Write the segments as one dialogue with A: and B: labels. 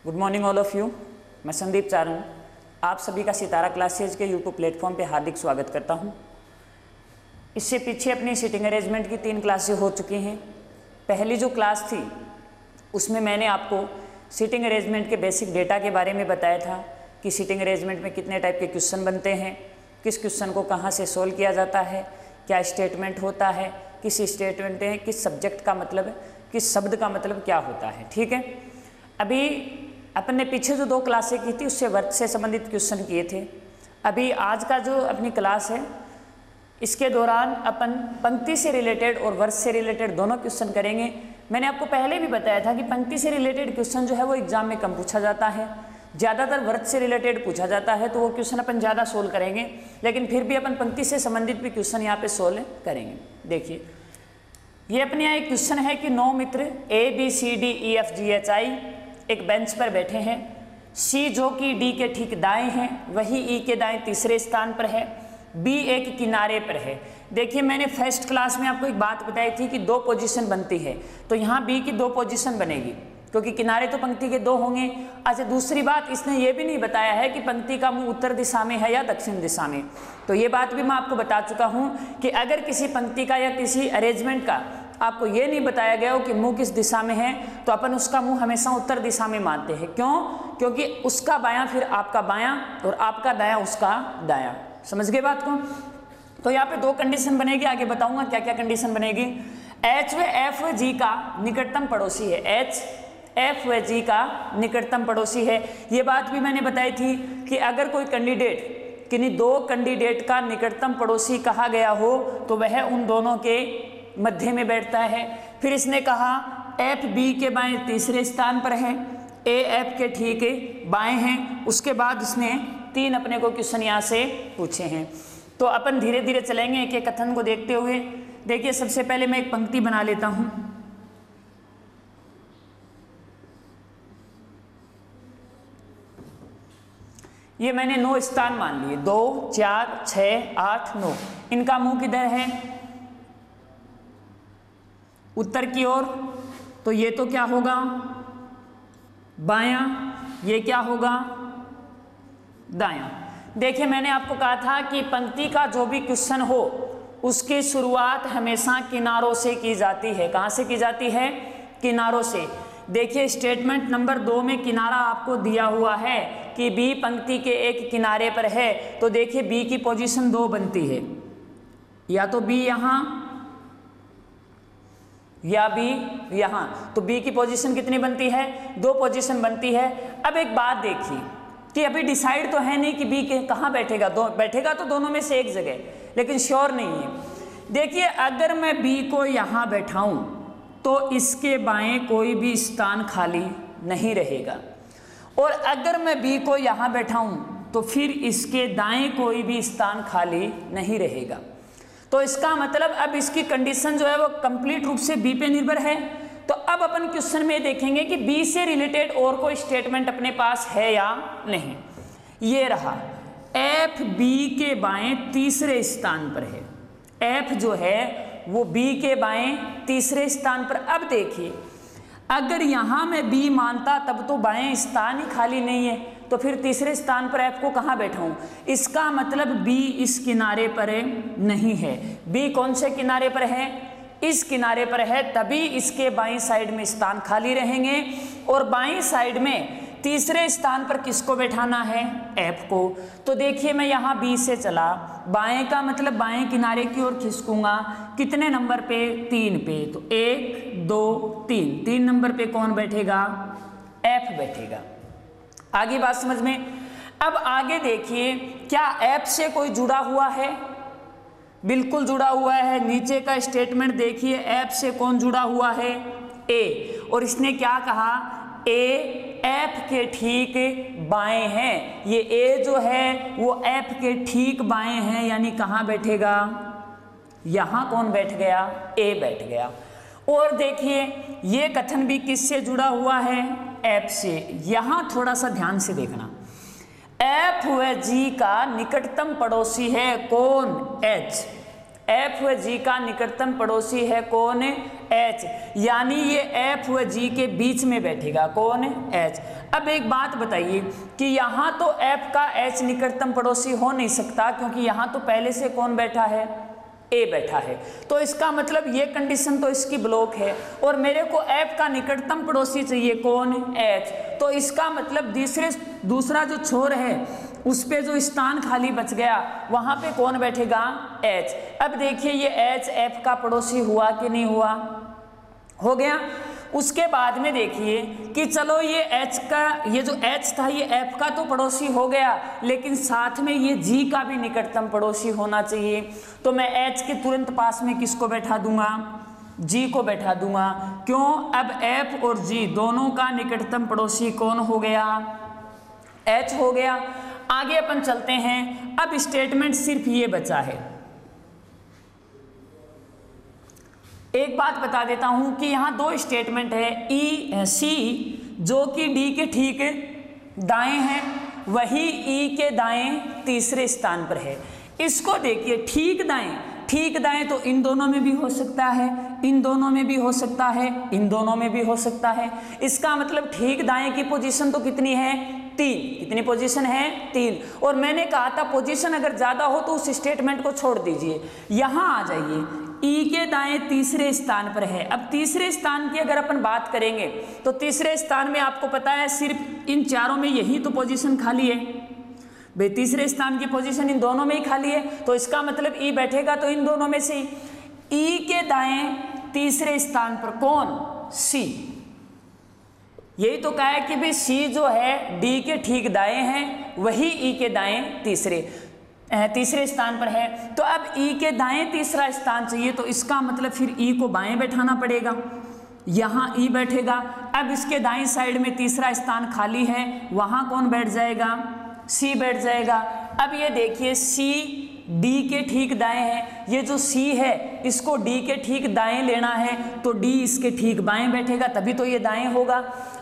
A: Good morning all of you. मैं संदीप चारण आप सभी का सितारा क्लासेज के यूट्यूब प्लेटफॉर्म पे हार्दिक स्वागत करता हूं। इससे पीछे अपनी सीटिंग अरेंजमेंट की 3 क्लासें हो चुकी हैं। पहली जो क्लास थी उसमें मैंने आपको सीटिंग अरेंजमेंट के बेसिक डेटा के बारे में बताया था कि सीटिंग अरेंजमेंट में कितने टाइप के क्वेश्चन बनते हैं, किस क्वेश्चन को कहाँ से सोल्व किया जाता है, क्या स्टेटमेंट होता है, किस स्टेटमेंट में किस सब्जेक्ट का मतलब, किस शब्द का मतलब क्या होता है। ठीक है, अभी अपन ने पीछे जो 2 क्लासें की थी उससे वर्ग से संबंधित क्वेश्चन किए थे। अभी आज का जो अपनी क्लास है इसके दौरान अपन पंक्ति से रिलेटेड और वर्ग से रिलेटेड दोनों क्वेश्चन करेंगे। मैंने आपको पहले भी बताया था कि पंक्ति से रिलेटेड क्वेश्चन जो है वो एग्जाम में कम पूछा जाता है, ज़्यादातर वर्ग से रिलेटेड पूछा जाता है, तो वो क्वेश्चन अपन ज़्यादा सोल्व करेंगे, लेकिन फिर भी अपन पंक्ति से संबंधित भी क्वेश्चन यहाँ पे सोल्व करेंगे। देखिए ये अपने यहाँ एक क्वेश्चन है कि 9 मित्र ABCDEFGHI एक बेंच पर बैठे हैं। C जो कि D के ठीक दाएं हैं, वही E के दाएं तीसरे स्थान पर है। B एक किनारे पर है। देखिए मैंने फर्स्ट क्लास में आपको एक बात बताई थी कि 2 पोजीशन बनती है, तो यहाँ B की 2 पोजीशन बनेगी क्योंकि किनारे तो पंक्ति के 2 होंगे। अच्छा, दूसरी बात इसने ये भी नहीं बताया है कि पंक्ति का मुंह उत्तर दिशा में है या दक्षिण दिशा में, तो ये बात भी मैं आपको बता चुका हूँ कि अगर किसी पंक्ति का या किसी अरेंजमेंट का आपको ये नहीं बताया गया हो कि मुंह किस दिशा में है, तो अपन उसका मुंह हमेशा उत्तर दिशा में मानते हैं। क्यों? क्योंकि उसका बायां फिर आपका बायां और आपका दायां उसका दायां। समझ गए बात को? तो यहाँ पे 2 कंडीशन बनेगी, आगे बताऊंगा क्या क्या कंडीशन बनेगी। H व F व G का निकटतम पड़ोसी है। H F व G का निकटतम पड़ोसी है। ये बात भी मैंने बताई थी कि अगर कोई कैंडिडेट किन्हीं 2 कैंडिडेट का निकटतम पड़ोसी कहा गया हो तो वह उन दोनों के मध्य में बैठता है। फिर इसने कहा F B के बाएं तीसरे स्थान पर है, A F के ठीक बाएं हैं। उसके बाद इसने 3 अपने को क्वेश्चन यहाँ से पूछे हैं, तो अपन धीरे धीरे चलेंगे एक एक कथन को देखते हुए। देखिए सबसे पहले मैं एक पंक्ति बना लेता हूँ। ये मैंने 9 स्थान मान लिए, 2 4 6 8 9। इनका मुंह किधर है? उत्तर की ओर, तो ये तो क्या होगा? बायां। ये क्या होगा? दायां। देखिए मैंने आपको कहा था कि पंक्ति का जो भी क्वेश्चन हो उसकी शुरुआत हमेशा किनारों से की जाती है। कहां से की जाती है? किनारों से। देखिए स्टेटमेंट नंबर 2 में किनारा आपको दिया हुआ है कि B पंक्ति के एक किनारे पर है, तो देखिए B की पोजीशन 2 बनती है, या तो B यहां या B यहां। तो B की पोजीशन कितनी बनती है? 2 पोजीशन बनती है। अब एक बात देखिए कि अभी डिसाइड तो है नहीं कि B के कहां बैठेगा, बैठेगा तो दोनों में से एक जगह, लेकिन श्योर नहीं है। देखिए अगर मैं B को यहां बैठाऊं तो इसके बाएं कोई भी स्थान खाली नहीं रहेगा, और अगर मैं B को यहां बैठाऊं तो फिर इसके दाएं कोई भी स्थान खाली नहीं रहेगा। तो इसका मतलब अब इसकी कंडीशन जो है वो कंप्लीट रूप से B पे निर्भर है। तो अब अपन क्वेश्चन में देखेंगे कि B से रिलेटेड और कोई स्टेटमेंट अपने पास है या नहीं। ये रहा, F B के बाएं तीसरे स्थान पर है। F जो है वो B के बाएं तीसरे स्थान पर। अब देखिए अगर यहां मैं B मानता तब तो बाएं स्थान ही खाली नहीं है, तो फिर तीसरे स्थान पर F को कहां बैठाऊं? इसका मतलब B इस किनारे पर नहीं है। B कौन से किनारे पर है? इस किनारे पर है, तभी इसके बाईं साइड में स्थान खाली रहेंगे। और बाईं साइड में तीसरे स्थान पर किसको बैठाना है? F को। तो देखिए मैं यहाँ B से चला, बाएं का मतलब बाएं किनारे की ओर खिसकूंगा। कितने नंबर पे? 3 पे। तो 1 2 3, 3 नंबर पे कौन बैठेगा? F बैठेगा। आगे बात समझ में? अब आगे देखिए क्या F से कोई जुड़ा हुआ है? बिल्कुल जुड़ा हुआ है। नीचे का स्टेटमेंट देखिए, F से कौन जुड़ा हुआ है? A। और इसने क्या कहा? A F के ठीक बाएं हैं। ये A जो है वो F के ठीक बाएं हैं, यानी कहाँ बैठेगा? यहाँ कौन बैठ गया? A बैठ गया। और देखिए ये कथन भी किससे जुड़ा हुआ है? F से। यहाँ थोड़ा सा ध्यान से देखना, F व G का निकटतम पड़ोसी है कौन? H। एफ व जी का निकटतम पड़ोसी है कौन? एच, यानी ये एफ व जी के बीच में बैठेगा कौन? एच। अब एक बात बताइए कि यहाँ तो एफ का एच निकटतम पड़ोसी हो नहीं सकता, क्योंकि यहाँ तो पहले से कौन बैठा है? ए बैठा है। तो इसका मतलब ये कंडीशन तो इसकी ब्लॉक है, और मेरे को एफ का निकटतम पड़ोसी चाहिए कौन? एच। तो इसका मतलब दूसरा जो छोर है उस पे जो स्थान खाली बच गया वहां पे कौन बैठेगा? एच। अब देखिए ये एच एफ का पड़ोसी हुआ कि नहीं हुआ? हो गया। उसके बाद में देखिए कि चलो ये एच का, ये जो एच था ये एफ का तो पड़ोसी हो गया, लेकिन साथ में ये जी का भी निकटतम पड़ोसी होना चाहिए। तो मैं एच के तुरंत पास में किसको बैठा दूंगा? जी को बैठा दूंगा। क्यों? अब एफ और जी दोनों का निकटतम पड़ोसी कौन हो गया? एच हो गया। आगे अपन चलते हैं। अब स्टेटमेंट सिर्फ ये बचा है। एक बात बता देता हूं कि यहां दो स्टेटमेंट है, ई सी जो कि डी के ठीक दाएं हैं, वही ई के दाएं तीसरे स्थान पर है। इसको देखिए, ठीक दाएं तो इन दोनों में भी हो सकता है, इन दोनों में भी हो सकता है, इन दोनों में भी हो सकता है। इसका मतलब ठीक दाएं की पोजीशन तो कितनी है? 3। कितनी पोजीशन है? 3। और मैंने कहा था पोजीशन अगर ज्यादा हो तो उस स्टेटमेंट को छोड़ दीजिए। यहां आ जाइए, ई के दाएं तीसरे स्थान पर है। अब तीसरे स्थान की अगर अपन बात करेंगे तो तीसरे स्थान में आपको पता है सिर्फ इन चारों में यही तो पोजीशन खाली है भाई, तीसरे स्थान की पोजीशन इन दोनों में ही खाली है। तो इसका मतलब ई बैठेगा तो इन दोनों में से ई के दाएं तीसरे स्थान पर कौन? सी। यही तो कहा है कि भाई सी जो है डी के ठीक दाएं हैं, वही ई के दाएं तीसरे स्थान पर है। तो अब ई के दाएं तीसरा स्थान चाहिए, तो इसका मतलब फिर ई को बाएं बैठाना पड़ेगा। यहां ई बैठेगा। अब इसके दाएं साइड में तीसरा स्थान खाली है, वहां कौन बैठ जाएगा? सी बैठ जाएगा। अब ये देखिए सी डी के ठीक दाएं है, ये जो सी है इसको डी के ठीक दाएं लेना है, तो डी इसके ठीक बाएं बैठेगा, तभी तो ये दाएं होगा।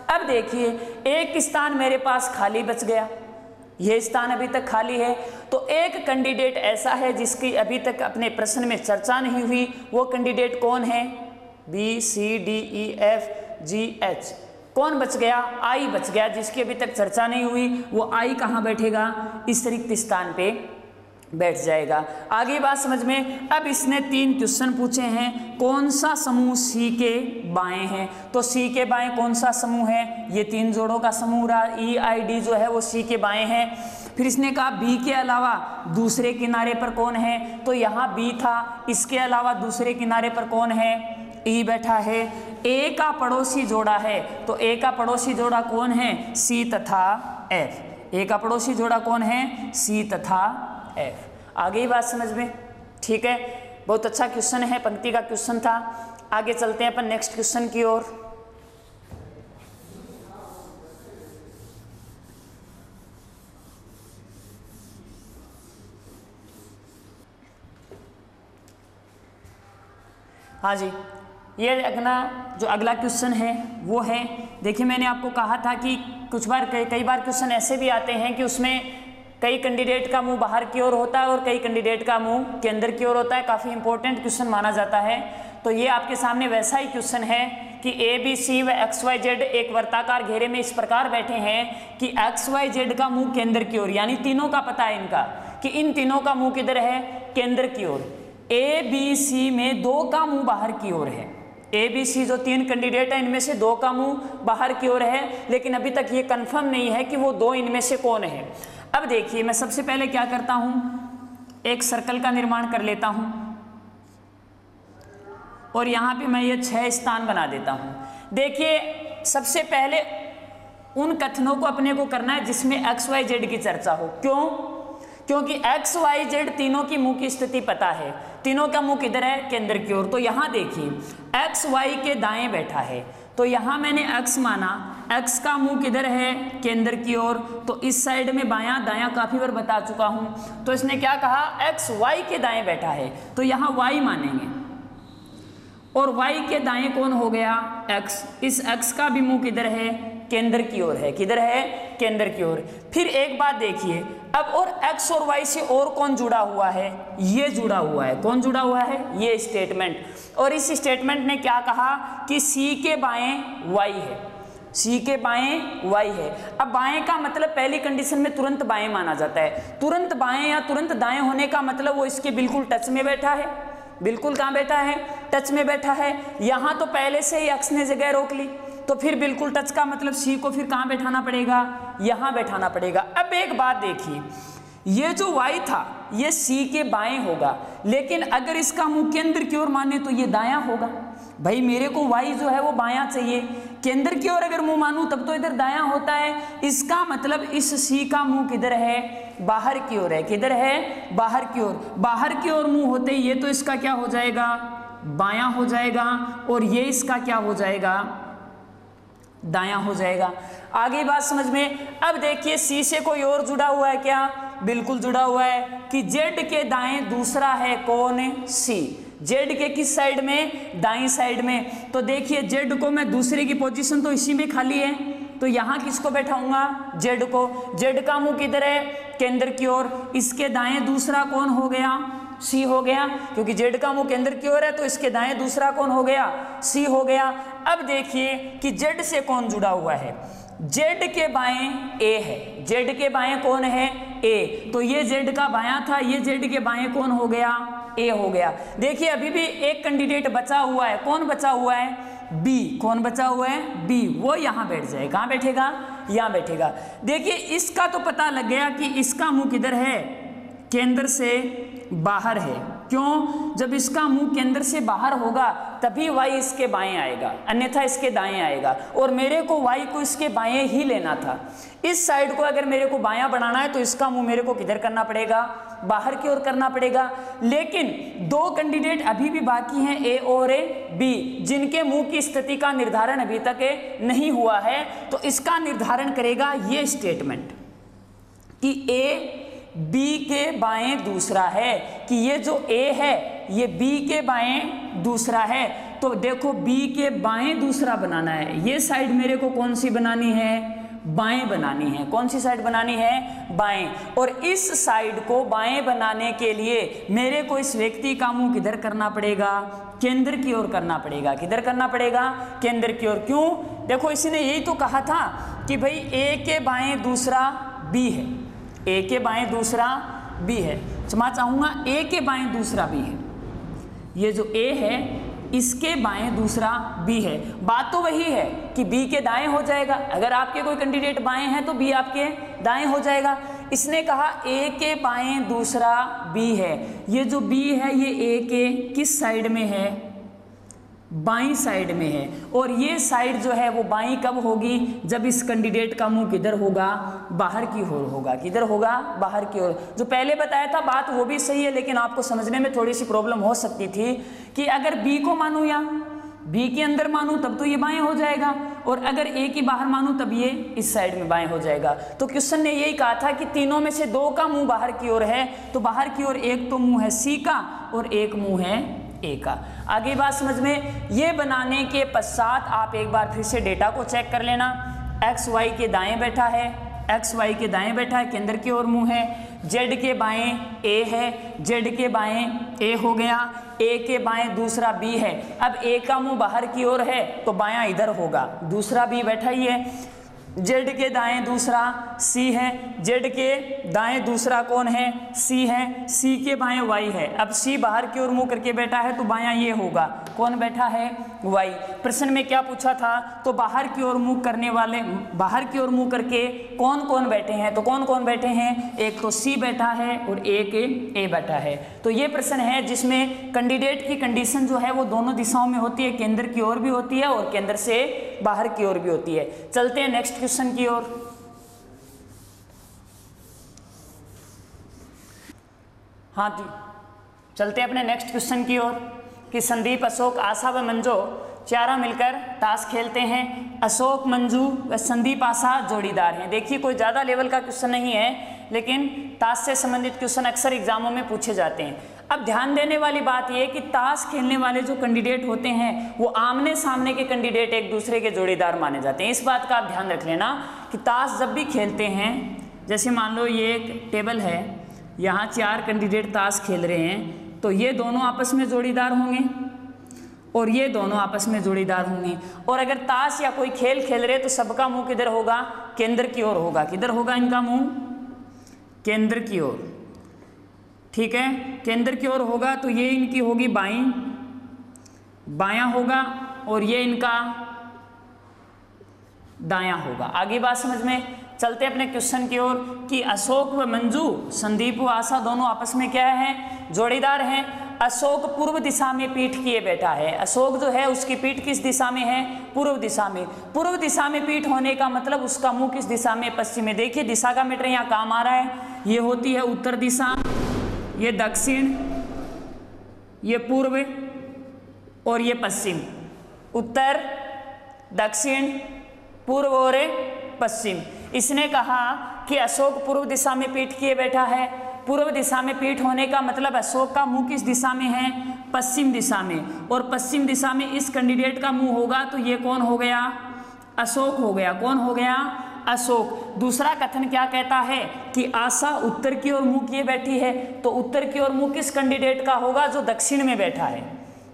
A: अब देखिए एक स्थान मेरे पास खाली बच गया, ये स्थान अभी तक खाली है। तो एक कैंडिडेट ऐसा है जिसकी अभी तक अपने प्रश्न में चर्चा नहीं हुई, वो कैंडिडेट कौन है? B C D E F G H. कौन बच गया? आई बच गया, जिसकी अभी तक चर्चा नहीं हुई। वो आई कहाँ बैठेगा? इस रिक्त स्थान पे बैठ जाएगा। आगे बात समझ में। अब इसने 3 क्वेश्चन पूछे हैं, कौन सा समूह सी के बाएं है? तो सी के बाएं कौन सा समूह है? ये 3 जोड़ों का समूह रहा। ई आई डी जो है वो सी के बाएं है। फिर इसने कहा बी के अलावा दूसरे किनारे पर कौन है? तो यहाँ बी था, इसके अलावा दूसरे किनारे पर कौन है? ई बैठा है। ए का पड़ोसी जोड़ा है, तो ए का पड़ोसी जोड़ा कौन है? सी तथा एफ। ए का पड़ोसी जोड़ा कौन है? सी तथा एफ। आगे ही बात समझ में? ठीक है, बहुत अच्छा क्वेश्चन है, पंक्ति का क्वेश्चन था। आगे चलते हैं अपन नेक्स्ट क्वेश्चन की ओर। हाँ जी, ये अगला क्वेश्चन है वो है, देखिए मैंने आपको कहा था कि कई बार क्वेश्चन ऐसे भी आते हैं कि उसमें कई कैंडिडेट का मुंह बाहर की ओर होता है और कई कैंडिडेट का मुंह के अंदर की ओर होता है। काफ़ी इंपॉर्टेंट क्वेश्चन माना जाता है। तो ये आपके सामने वैसा ही क्वेश्चन है कि ए बी सी व एक्स वाई जेड एक वर्ताकार घेरे में इस प्रकार बैठे हैं कि एक्स वाई जेड का मुंह केंद्र की ओर, यानी तीनों का पता है इनका कि इन तीनों का मुंह किधर है? केंद्र की ओर। ए बी सी में 2 का मुंह बाहर की ओर है। ए बी सी जो 3 कैंडिडेट हैं इनमें से 2 का मुंह बाहर की ओर है, लेकिन अभी तक ये कंफर्म नहीं है कि वो 2 इनमें से कौन है। अब देखिए मैं सबसे पहले क्या करता हूं, एक सर्कल का निर्माण कर लेता हूं और यहां पे मैं ये 6 स्थान बना देता हूं। देखिए सबसे पहले उन कथनों को अपने को करना है जिसमें एक्स वाई जेड की चर्चा हो। क्यों? क्योंकि एक्स वाई जेड तीनों की मुंह की स्थिति पता है, तीनों का मुंह किधर है? केंद्र की ओर। तो यहां देखिए एक्स वाई के दाएं बैठा है, तो यहां मैंने एक्स माना, एक्स का मुंह किधर है? केंद्र की ओर। तो इस साइड में बायां दायां काफी बार बता चुका हूं। तो इसने क्या कहा? एक्स वाई के दाएं बैठा है, तो यहां वाई मानेंगे और वाई के दाएं कौन हो गया? एक्स। इस एक्स का भी मुंह किधर है? केंद्र की ओर है। किधर है? केंद्र की ओर। फिर एक बात देखिए, अब और x और y से और कौन जुड़ा हुआ है? ये जुड़ा हुआ है। कौन जुड़ा हुआ है? ये स्टेटमेंट। और इस स्टेटमेंट ने क्या कहा कि c के बाएं y है, c के बाएं y है। अब बाएं का मतलब पहली कंडीशन में तुरंत बाएं माना जाता है। तुरंत बाएं या तुरंत दाएं होने का मतलब वो इसके बिल्कुल टच में बैठा है। बिल्कुल कहाँ बैठा है? टच में बैठा है। यहाँ तो पहले से ही x ने जगह रोक ली, तो फिर बिल्कुल टच का मतलब c को फिर कहाँ बैठाना पड़ेगा? यहाँ बैठाना पड़ेगा। अब एक बात देखिए, ये जो y था ये c के बाएं होगा, लेकिन अगर इसका मुंह केंद्र की ओर माने तो ये दायां होगा। भाई मेरे को y जो है वो बायां चाहिए, केंद्र की ओर अगर मुंह मानूं तब तो इधर दायां होता है। इसका मतलब इस c का मुंह किधर है? बाहर की ओर है। किधर है? बाहर की ओर। बाहर की ओर मुंह होते ये तो इसका क्या हो जाएगा? बायां हो जाएगा, और ये इसका क्या हो जाएगा? दायां हो जाएगा। आगे बात समझ में। अब देखिए c से कोई और जुड़ा हुआ है क्या? बिल्कुल जुड़ा हुआ है कि z के दाएं दूसरा है कौन? c। z के किस साइड में? दाईं साइड में। तो देखिए z को मैं दूसरे की पोजीशन तो इसी में खाली है, तो यहाँ किसको बैठाऊंगा? z को। z का मुंह किधर है? केंद्र की ओर। इसके दाएं दूसरा कौन हो गया? c हो गया, क्योंकि z का मुंह केंद्र की ओर है तो इसके दाएं दूसरा कौन हो गया? c हो गया। अब देखिए कि z से कौन जुड़ा हुआ है? z के बाएं a है। z के बाएं कौन है? a। तो ये z का बायां था, ये z के बाएं कौन हो गया? a हो गया। देखिए अभी भी एक कैंडिडेट बचा हुआ है। कौन बचा हुआ है? b। कौन बचा हुआ है? b। वो यहाँ बैठ जाए। कहाँ बैठेगा? यहाँ बैठेगा। देखिए इसका तो पता लग गया कि इसका मुंह किधर है? केंद्र से बाहर है। क्यों? जब इसका मुंह केंद्र से बाहर होगा तभी y इसके बाएं आएगा, अन्यथा इसके दाएं आएगा। और मेरे को y को इसके बाएं ही लेना था। इस साइड को अगर मेरे को बायां बनाना है तो इसका मुंह मेरे को किधर करना पड़ेगा? बाहर की ओर करना पड़ेगा। लेकिन दो कैंडिडेट अभी भी बाकी हैं, a और b, जिनके मुंह की स्थिति का निर्धारण अभी तक नहीं हुआ है। तो इसका निर्धारण करेगा ये स्टेटमेंट कि a b के बाएं दूसरा है, कि ये जो a है ये b के बाएं दूसरा है। तो देखो b के बाएं दूसरा बनाना है। ये साइड मेरे को कौन सी बनानी है? बाएं बनानी है। कौन सी साइड बनानी है? बाएं। और इस साइड को बाएं बनाने के लिए मेरे को इस व्यक्ति का मुंह किधर करना पड़ेगा? केंद्र की ओर करना पड़ेगा। किधर करना पड़ेगा? केंद्र की ओर। क्यों? देखो इसने यही तो कहा था कि भाई a के बाएं दूसरा b है, a के बाएं दूसरा b है। क्षमा चाहूंगा, a के बाएं दूसरा b है। ये जो a है इसके बाएं दूसरा b है। बात तो वही है कि b के दाएं हो जाएगा। अगर आपके कोई कैंडिडेट बाएं हैं तो b आपके दाएं हो जाएगा। इसने कहा a के बाएं दूसरा b है। ये जो b है ये a के किस साइड में है? बाईं साइड में है। और ये साइड जो है वो बाईं कब होगी? जब इस कैंडिडेट का मुंह किधर होगा? बाहर की ओर होगा। किधर होगा? बाहर की ओर। जो पहले बताया था बात वो भी सही है, लेकिन आपको समझने में थोड़ी सी प्रॉब्लम हो सकती थी कि अगर b को मानूं या b के अंदर मानूं तब तो ये बाएं हो जाएगा, और अगर a की बाहर मानूं तब ये इस साइड में बाएं हो जाएगा। तो क्वेश्चन ने यही कहा था कि तीनों में से दो का मुंह बाहर की ओर है, तो बाहर की ओर एक तो मुंह है c का और एक मुंह है a का। आगे बात समझ में। ये बनाने के पश्चात आप एक बार फिर से डेटा को चेक कर लेना। x y के दाएं बैठा है, x y के दाएं बैठा है, केंद्र की ओर मुंह है। z के बाएं a है, z के बाएं a हो गया, a के बाएं दूसरा b है। अब a का मुंह बाहर की ओर है तो बायां इधर होगा, दूसरा b बैठा ही है। z के दाएं दूसरा c है, z के दाएं दूसरा कौन है? c है, c के बाएं y है। अब c बाहर की ओर मुंह करके बैठा है तो बायां ये होगा, कौन बैठा है? y। प्रश्न में क्या पूछा था? तो बाहर की ओर मुंह करने वाले, बाहर की ओर मुंह करके कौन कौन बैठे हैं? तो कौन कौन बैठे हैं? एक तो c बैठा है और एक a बैठा है। तो ये प्रश्न है जिसमें कैंडिडेट की कंडीशन जो है वो दोनों दिशाओं में होती है, केंद्र की ओर भी होती है और केंद्र से बाहर की ओर भी होती है। चलते हैं नेक्स्ट क्वेश्चन की ओर। हाँ जी, चलते हैं अपने नेक्स्ट क्वेश्चन की ओर कि संदीप, अशोक, आशा व मंजू चारों मिलकर ताश खेलते हैं। अशोक, मंजू व संदीप, आशा जोड़ीदार हैं। देखिए कोई ज़्यादा लेवल का क्वेश्चन नहीं है, लेकिन ताश से संबंधित क्वेश्चन अक्सर एग्जामों में पूछे जाते हैं। अब ध्यान देने वाली बात यह कि ताश खेलने वाले जो कैंडिडेट होते हैं वो आमने सामने के कैंडिडेट एक दूसरे के जोड़ीदार माने जाते हैं। इस बात का आप ध्यान रख लेना कि ताश जब भी खेलते हैं, जैसे मान लो ये एक टेबल है, यहाँ 4 कैंडिडेट ताश खेल रहे हैं, तो ये दोनों आपस में जोड़ीदार होंगे और ये दोनों आपस में जोड़ीदार होंगे। और अगर ताश या कोई खेल खेल रहे तो सबका मुंह किधर होगा? केंद्र की ओर होगा। किधर होगा इनका मुंह? केंद्र की ओर। ठीक है, केंद्र की ओर होगा तो ये इनकी होगी बाईं, बायां होगा और ये इनका दायां होगा। आगे बात समझ में? चलते अपने क्वेश्चन की ओर कि अशोक व मंजू, संदीप व आशा दोनों आपस में क्या है? जोड़ीदार हैं। अशोक पूर्व दिशा में पीठ किए बैठा है। अशोक जो है उसकी पीठ किस दिशा में है? पूर्व दिशा में। पूर्व दिशा में पीठ होने का मतलब उसका मुंह किस दिशा में? पश्चिम में। देखिए दिशा का मीटर यहाँ काम आ रहा है। ये होती है उत्तर दिशा, ये दक्षिण, ये पूर्व और ये पश्चिम। उत्तर, दक्षिण, पूर्व और पश्चिम। इसने कहा कि अशोक पूर्व दिशा में पीठ किए बैठा है। पूर्व दिशा में पीठ होने का मतलब अशोक का मुंह किस दिशा में है? पश्चिम दिशा में। और पश्चिम दिशा में इस कैंडिडेट का मुंह होगा तो ये कौन हो गया? अशोक हो गया। कौन हो गया? अशोक। दूसरा कथन क्या कहता है कि आशा उत्तर की ओर मुंह किए बैठी है, तो उत्तर की ओर मुंह किस कैंडिडेट का होगा? जो दक्षिण में बैठा है।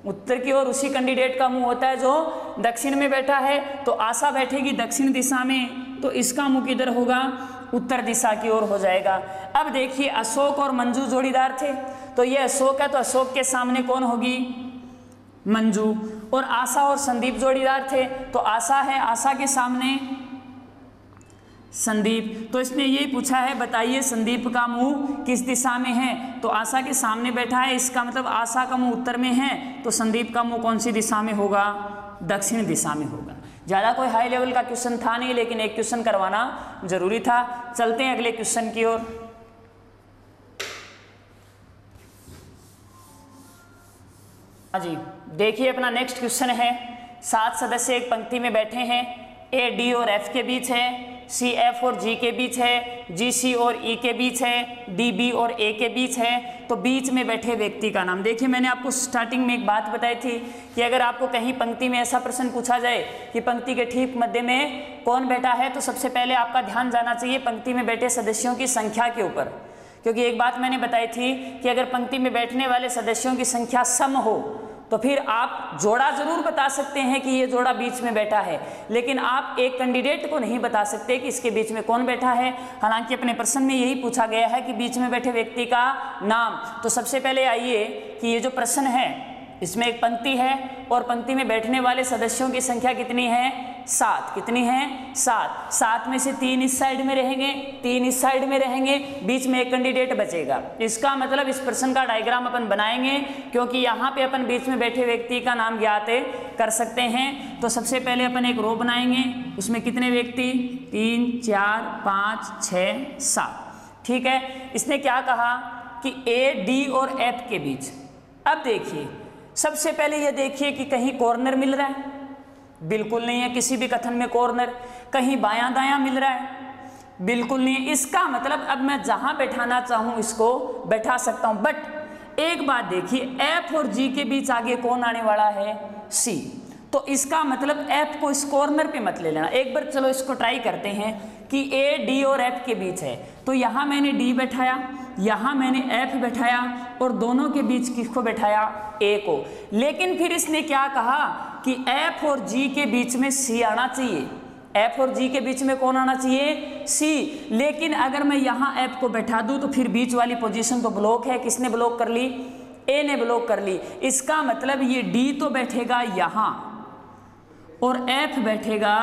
A: उत्तर की ओर उसी कैंडिडेट का मुंह होता है जो दक्षिण में बैठा है। तो आशा बैठेगी दक्षिण दिशा में, तो इसका मुंह किधर होगा? उत्तर दिशा की ओर हो जाएगा। अब देखिए अशोक और मंजू जोड़ीदार थे, तो ये अशोक है तो अशोक के सामने कौन होगी? मंजू। और आशा और संदीप जोड़ीदार थे, तो आशा है, आशा के सामने संदीप। तो इसने यही पूछा है बताइए संदीप का मुंह किस दिशा में है? तो आशा के सामने बैठा है, इसका मतलब आशा का मुंह उत्तर में है, तो संदीप का मुंह कौन सी दिशा में होगा? दक्षिण दिशा में होगा। ज़्यादा कोई हाई लेवल का क्वेश्चन था नहीं, लेकिन एक क्वेश्चन करवाना जरूरी था। चलते हैं अगले क्वेश्चन की ओर। जी देखिए अपना नेक्स्ट क्वेश्चन है। 7 सदस्य एक पंक्ति में बैठे हैं। ए डी और एफ के बीच है, सी एफ और जी के बीच है, जी सी और ई के बीच है, डी बी और ए के बीच है। तो बीच में बैठे व्यक्ति का नाम। देखिए मैंने आपको स्टार्टिंग में एक बात बताई थी कि अगर आपको कहीं पंक्ति में ऐसा प्रश्न पूछा जाए कि पंक्ति के ठीक मध्य में कौन बैठा है, तो सबसे पहले आपका ध्यान जाना चाहिए पंक्ति में बैठे सदस्यों की संख्या के ऊपर। क्योंकि एक बात मैंने बताई थी कि अगर पंक्ति में बैठने वाले सदस्यों की संख्या सम हो तो फिर आप जोड़ा जरूर बता सकते हैं कि ये जोड़ा बीच में बैठा है, लेकिन आप एक कैंडिडेट को नहीं बता सकते कि इसके बीच में कौन बैठा है। हालांकि अपने प्रश्न में यही पूछा गया है कि बीच में बैठे व्यक्ति का नाम। तो सबसे पहले आइए कि ये जो प्रश्न है इसमें एक पंक्ति है और पंक्ति में बैठने वाले सदस्यों की संख्या कितनी है? 7। कितनी है? 7। 7 में से 3 इस साइड में रहेंगे, 3 इस साइड में रहेंगे, बीच में एक कैंडिडेट बचेगा। इसका मतलब इस प्रश्न का डायग्राम अपन बनाएंगे, क्योंकि यहाँ पे अपन बीच में बैठे व्यक्ति का नाम ज्ञात कर सकते हैं। तो सबसे पहले अपन एक रो बनाएंगे, उसमें कितने व्यक्ति? 3, 4, 5, 6, 7। ठीक है, इसने क्या कहा कि ए, डी और एफ के बीच। अब देखिए सबसे पहले ये देखिए कि कहीं कॉर्नर मिल रहा है? बिल्कुल नहीं है किसी भी कथन में कॉर्नर। कहीं बायां दायां मिल रहा है? बिल्कुल नहीं है। इसका मतलब अब मैं जहां बैठाना चाहूं इसको बैठा सकता हूं। बट एक बात देखिए, एफ और जी के बीच आगे कौन आने वाला है? सी। तो इसका मतलब एफ को इस कॉर्नर पे मत ले लेना। एक बार चलो इसको ट्राई करते हैं कि ए, डी और एफ के बीच है। तो यहां मैंने डी बैठाया, यहां मैंने एफ बैठाया और दोनों के बीच किसको बैठाया? ए को। लेकिन फिर इसने क्या कहा कि एफ और जी के बीच में सी आना चाहिए। एफ और जी के बीच में कौन आना चाहिए? सी। लेकिन अगर मैं यहां एफ को बैठा दूं तो फिर बीच वाली पोजीशन तो ब्लॉक है। किसने ब्लॉक कर ली? ए ने ब्लॉक कर ली। इसका मतलब ये डी तो बैठेगा यहां और एफ बैठेगा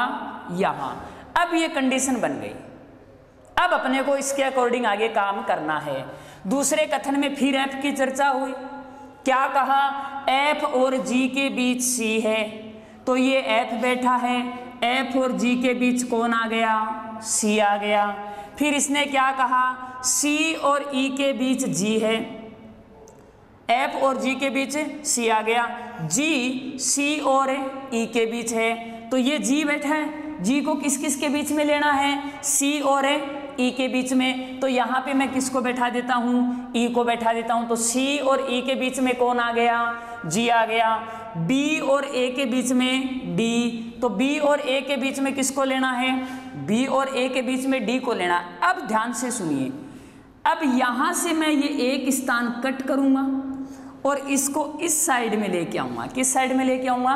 A: यहां। अब ये कंडीशन बन गई। अब अपने को इसके अकॉर्डिंग आगे काम करना है। दूसरे कथन में फिर एफ की चर्चा हुई। क्या कहा? एफ और जी के बीच सी है, तो ये एफ बैठा है। एफ और जी के बीच कौन आ गया? सी आ गया। फिर इसने क्या कहा? सी और ई के बीच जी है। एफ और जी के बीच सी आ गया। जी सी और ई के बीच है, तो ये जी बैठा है। जी को किस किस के बीच में लेना है? सी और ई के बीच में, तो यहाँ पे मैं किसको बैठा देता हूँ, ई को बैठा देता हूँ। तो सी और ई के बीच में कौन आ गया, जी आ गया। बी और ए के बीच में डी, तो बी और ए के बीच में किसको लेना है, बी और ए के बीच में डी को लेना। अब ध्यान से सुनिए, अब यहाँ से मैं ये एक स्थान कट करूँगा और इसको इस साइड में लेके आऊँगा। किस साइड में लेके आऊँगा,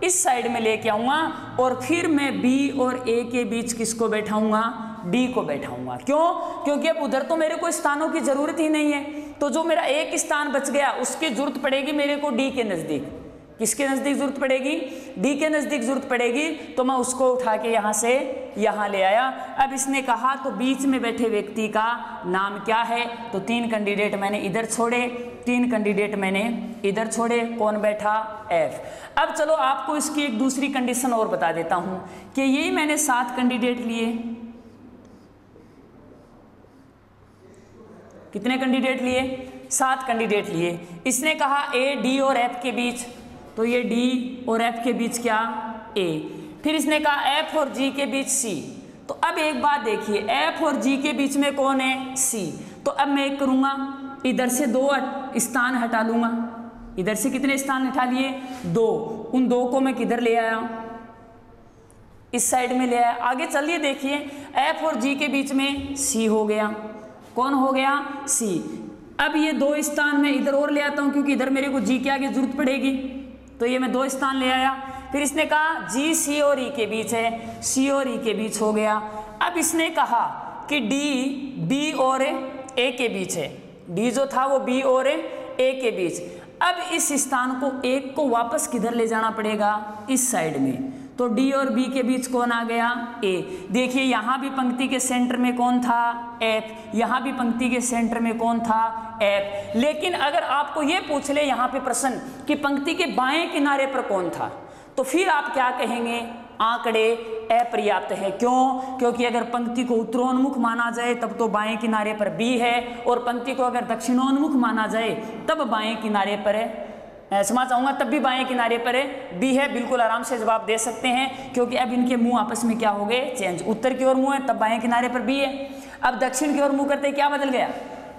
A: इस साइड में लेके आऊँगा, और फिर मैं बी और ए के बीच किसको बैठाऊँगा, डी को बैठाऊँगा। क्यों, क्योंकि अब उधर तो मेरे को स्थानों की जरूरत ही नहीं है, तो जो मेरा एक स्थान बच गया उसकी जरूरत पड़ेगी मेरे को डी के नज़दीक। किसके नज़दीक जरूरत पड़ेगी, डी के नज़दीक जरूरत पड़ेगी, तो मैं उसको उठा के यहाँ से यहाँ ले आया। अब इसने कहा तो बीच में बैठे व्यक्ति का नाम क्या है, तो 3 कैंडिडेट मैंने इधर छोड़े, 3 कैंडिडेट मैंने इधर छोड़े, कौन बैठा, एफ। अब चलो आपको इसकी एक दूसरी कंडीशन और बता देता हूँ कि यही मैंने 7 कैंडिडेट लिए। कितने कैंडिडेट लिए, 7 कैंडिडेट लिए। इसने कहा ए, डी और एफ के बीच, तो ये डी और एफ के बीच क्या, ए। फिर इसने कहा एफ और जी के बीच सी। तो अब एक बात देखिए, एफ और जी के बीच में कौन है, सी। तो अब मैं एक करूँगा, इधर से 2 स्थान हटा लूँगा। इधर से कितने स्थान हटा लिए, 2। उन 2 को मैं किधर ले आया, इस साइड में ले आया। आगे चलिए देखिए, एफ और जी के बीच में सी हो गया। कौन हो गया, सी। अब ये 2 स्थान मैं इधर और ले आता हूँ, क्योंकि इधर मेरे को जी के आगे जरूरत पड़ेगी, तो ये मैं 2 स्थान ले आया। फिर इसने कहा जी सी और ई के बीच है, सी और ई के बीच हो गया। अब इसने कहा कि डी बी और ए के बीच है, डी जो था वो बी और ए के बीच। अब इस स्थान को एक को वापस किधर ले जाना पड़ेगा, इस साइड में। तो डी और बी के बीच कौन आ गया, ए। देखिए यहाँ भी पंक्ति के सेंटर में कौन था, एफ। यहाँ भी पंक्ति के सेंटर में कौन था, एफ। लेकिन अगर आपको ये पूछ ले यहाँ पे प्रश्न कि पंक्ति के बाएं किनारे पर कौन था, तो फिर आप क्या कहेंगे, आंकड़े अपर्याप्त है। क्यों, क्योंकि अगर पंक्ति को उत्तरोन्मुख माना जाए तब तो बाएं किनारे पर बी है, और पंक्ति को अगर दक्षिणोन्मुख माना जाए तब बाएं किनारे पर है, क्षमा चाहूंगा, तब भी बाएं किनारे पर है, बी है। बिल्कुल आराम से जवाब दे सकते हैं, क्योंकि अब इनके मुंह आपस में क्या हो गए, चेंज। उत्तर की ओर मुंह है तब बाएं किनारे पर बी है, अब दक्षिण की ओर मुंह करते क्या बदल गया,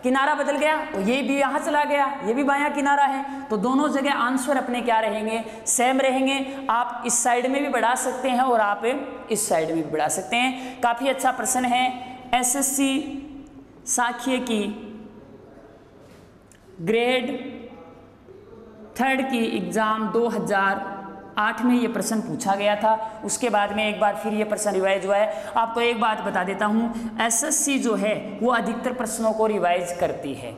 A: किनारा बदल गया, तो ये भी यहाँ चला गया, ये भी बायां किनारा है। तो दोनों जगह आंसर अपने क्या रहेंगे, सेम रहेंगे। आप इस साइड में भी बढ़ा सकते हैं और आप इस साइड में भी बढ़ा सकते हैं। काफ़ी अच्छा प्रश्न है, एसएससी सांख्यिकी ग्रेड 3 की एग्ज़ाम 2008 में ये प्रश्न पूछा गया था। उसके बाद में एक बार फिर ये प्रश्न रिवाइज हुआ है। आपको एक बात बता देता हूँ, एसएससी जो है वो अधिकतर प्रश्नों को रिवाइज करती है।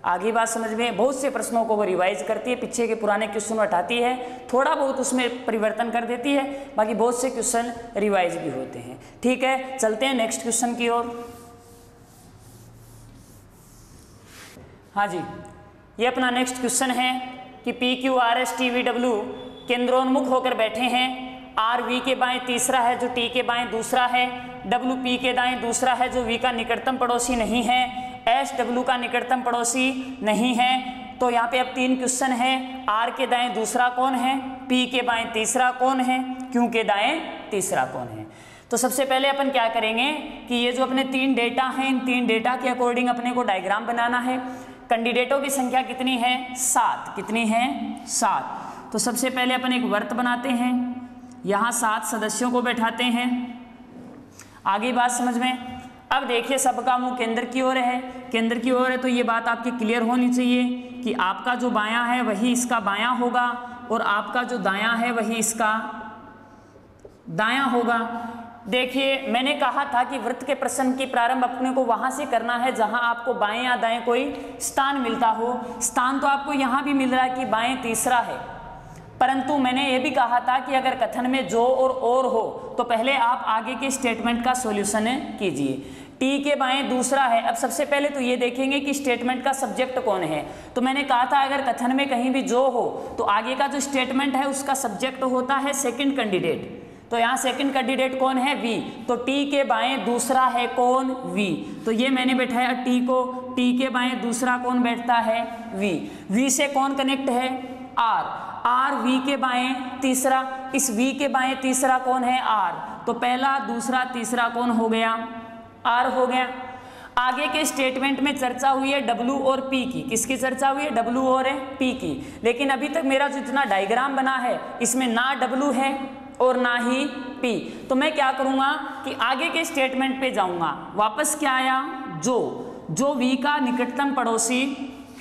A: आगे बात समझ में, बहुत से प्रश्नों को वो रिवाइज करती है, पीछे के पुराने क्वेश्चन हटाती है, थोड़ा बहुत उसमें परिवर्तन कर देती है, बाकी बहुत से क्वेश्चन रिवाइज भी होते हैं। ठीक है, चलते हैं नेक्स्ट क्वेश्चन की ओर। हाँ जी, ये अपना नेक्स्ट क्वेश्चन है कि P Q R S T V W केंद्रोन्मुख होकर बैठे हैं। आर वी के बाएं तीसरा है जो टी के बाएं दूसरा है, डब्ल्यू पी के दाएं दूसरा है जो वी का निकटतम पड़ोसी नहीं है, एस डब्ल्यू का निकटतम पड़ोसी नहीं है। तो यहाँ पे अब 3 क्वेश्चन है, आर के दाएं दूसरा कौन है, पी के बाएं तीसरा कौन है, क्यू के दाएं तीसरा कौन है। तो सबसे पहले अपन क्या करेंगे कि ये जो अपने 3 डेटा हैं, इन 3 डेटा के अकॉर्डिंग अपने को डायग्राम बनाना है। कैंडिडेटों की संख्या कितनी है, 7। कितनी है, 7। तो सबसे पहले अपन एक वर्त बनाते हैं, यहाँ 7 सदस्यों को बैठाते हैं। आगे बात समझ में। अब देखिए सबका मुंह केंद्र की ओर है, केंद्र की ओर है, तो ये बात आपकी क्लियर होनी चाहिए कि आपका जो बायां है वही इसका बायां होगा और आपका जो दायां है वही इसका दायां होगा। देखिए मैंने कहा था कि वृत्त के प्रश्न की प्रारंभ अपने को वहां से करना है जहां आपको बाएं या दाएं कोई स्थान मिलता हो। स्थान तो आपको यहां भी मिल रहा है कि बाएं तीसरा है, परंतु मैंने ये भी कहा था कि अगर कथन में जो और हो तो पहले आप आगे के स्टेटमेंट का सॉल्यूशन कीजिए। टी के बाएं दूसरा है। अब सबसे पहले तो ये देखेंगे कि स्टेटमेंट का सब्जेक्ट कौन है। तो मैंने कहा था अगर कथन में कहीं भी जो हो तो आगे का जो स्टेटमेंट है उसका सब्जेक्ट होता है सेकंड कैंडिडेट। तो यहाँ सेकंड कैंडिडेट कौन है, वी। तो टी के बाएं दूसरा है कौन, वी। तो ये मैंने बैठाया टी को, टी के बाएं दूसरा कौन बैठता है, वी। वी से कौन कनेक्ट है, आर। आर वी के बाएं तीसरा, इस वी के बाएं तीसरा कौन है, आर। तो पहला दूसरा तीसरा कौन हो गया, आर हो गया। आगे के स्टेटमेंट में चर्चा हुई है डब्ल्यू और पी की। किसकी चर्चा हुई है? डब्ल्यू और पी की। लेकिन अभी तक मेरा जो इतना डायग्राम बना है इसमें ना डब्ल्यू है और ना ही पी। तो मैं क्या करूँगा कि आगे के स्टेटमेंट पे जाऊँगा। वापस क्या आया? जो वी का निकटतम पड़ोसी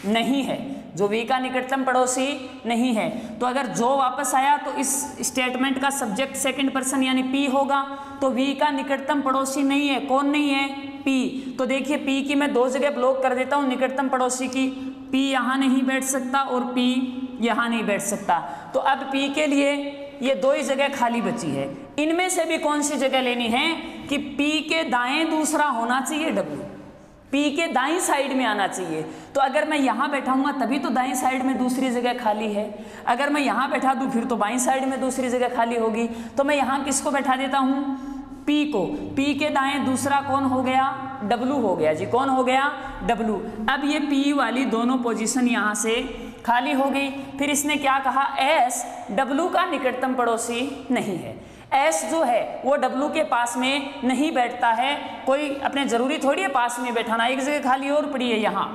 A: नहीं है, जो वी का निकटतम पड़ोसी नहीं है। तो अगर जो वापस आया तो इस स्टेटमेंट का सब्जेक्ट सेकंड पर्सन यानी पी होगा। तो वी का निकटतम पड़ोसी नहीं है। कौन नहीं है? पी। तो देखिए पी की मैं दो जगह ब्लॉक कर देता हूँ निकटतम पड़ोसी की। पी यहाँ नहीं बैठ सकता और पी यहाँ नहीं बैठ सकता। तो अब पी के लिए ये दो ही जगह खाली बची है। इनमें से भी कौन सी जगह लेनी है कि पी के दाएं दूसरा होना चाहिए डब्ल्यू, पी के दाईं साइड में आना चाहिए। तो अगर मैं यहाँ बैठाऊंगा तभी तो दाईं साइड में दूसरी जगह खाली है। अगर मैं यहाँ बैठा दूँ फिर तो बाईं साइड में दूसरी जगह खाली होगी। तो मैं यहाँ किसको बैठा देता हूँ? पी को। पी के दाएं दूसरा कौन हो गया? डब्ल्यू हो गया जी। कौन हो गया? डब्ल्यू। अब ये पी वाली दोनों पोजीशन यहाँ से खाली हो गई। फिर इसने क्या कहा? एस डब्ल्यू का निकटतम पड़ोसी नहीं है। एस जो है वो डब्ल्यू के पास में नहीं बैठता है। कोई अपने जरूरी थोड़ी है पास में बैठाना, एक जगह खाली और पड़ी है यहाँ।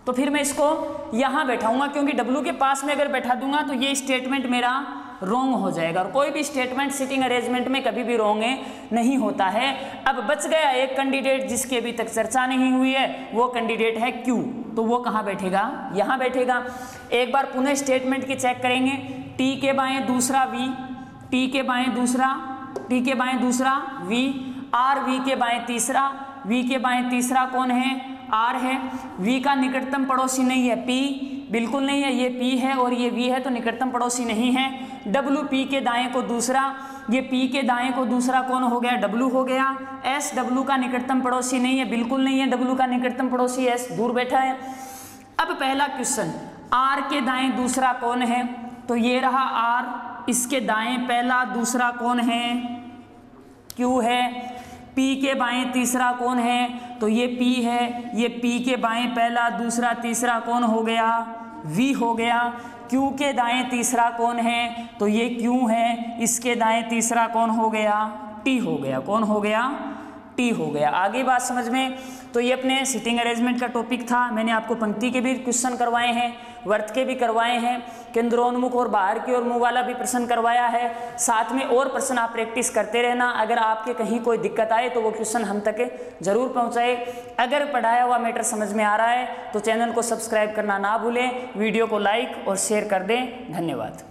A: तो फिर मैं इसको यहाँ बैठाऊंगा क्योंकि डब्ल्यू के पास में अगर बैठा दूंगा तो ये स्टेटमेंट मेरा रॉन्ग हो जाएगा। और कोई भी स्टेटमेंट सिटिंग अरेंजमेंट में कभी भी रॉन्ग नहीं होता है। अब बच गया एक कैंडिडेट जिसकी अभी तक चर्चा नहीं हुई है, वो कैंडिडेट है क्यू। तो वो कहाँ बैठेगा? यहाँ बैठेगा। एक बार पुनः स्टेटमेंट की चेक करेंगे। टी के बाएं दूसरा वी, टी के बाएं दूसरा, टी के बाएं दूसरा वी, आर वी के बाएं तीसरा, वी के बाएं तीसरा कौन है? आर है। वी का निकटतम पड़ोसी नहीं है पी, बिल्कुल नहीं है। ये पी है और ये वी है तो निकटतम पड़ोसी नहीं है। डब्ल्यू पी के दाएं को दूसरा, ये पी के दाएं को दूसरा कौन हो गया? डब्ल्यू हो गया। एस डब्ल्यू का निकटतम पड़ोसी नहीं है, बिल्कुल नहीं है। डब्ल्यू का निकटतम पड़ोसी एस दूर बैठा है। अब पहला क्वेश्चन, आर के दाएं दूसरा कौन है? तो ये रहा आर, इसके दाएं पहला दूसरा कौन है? क्यू है। पी के बाएं तीसरा कौन है? तो ये पी है। ये पी के बाएं पहला दूसरा तीसरा कौन हो गया? वी हो गया। क्यू के दाएं तीसरा कौन है? तो ये क्यू है। इसके दाएं तीसरा कौन हो गया? टी हो गया। कौन हो गया? टी हो गया। आगे बात समझ में? तो ये अपने सिटिंग अरेंजमेंट का टॉपिक था। मैंने आपको पंक्ति के भी क्वेश्चन करवाए हैं, वर्त के भी करवाए हैं, केंद्रोन्मुख और बाहर की ओर मुंह वाला भी प्रश्न करवाया है। साथ में और प्रश्न आप प्रैक्टिस करते रहना। अगर आपके कहीं कोई दिक्कत आए तो वो क्वेश्चन हम तक जरूर पहुंचाए। अगर पढ़ाया हुआ मैटर समझ में आ रहा है तो चैनल को सब्सक्राइब करना ना भूलें, वीडियो को लाइक और शेयर कर दें। धन्यवाद।